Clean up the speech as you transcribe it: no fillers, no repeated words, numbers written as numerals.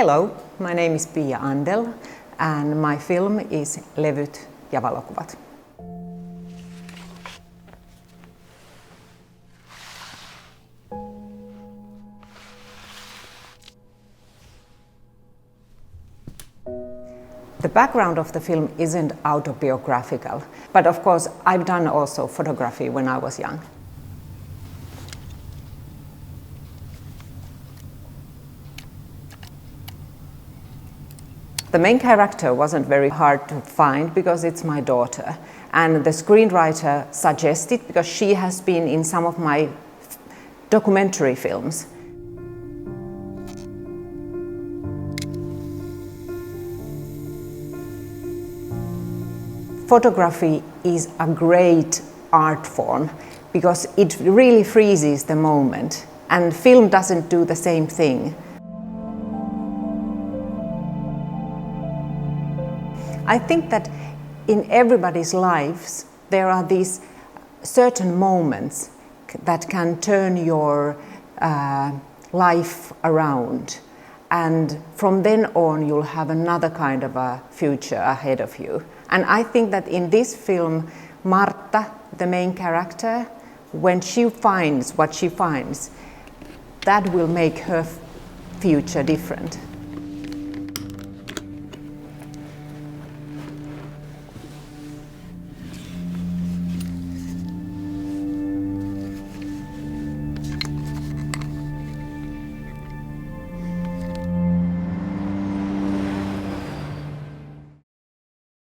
Hello, my name is Pia Andell and my film is Levyt ja valokuvat. The background of the film isn't autobiographical, but of course I've done also photography when I was young. The main character wasn't very hard to find because it's my daughter, and the screenwriter suggested because she has been in some of my documentary films. Photography is a great art form because it really freezes the moment, and film doesn't do the same thing. I think that in everybody's lives there are these certain moments that can turn your life around, and from then on you'll have another kind of a future ahead of you. And I think that in this film, Martta, the main character, when she finds what she finds, that will make her future different.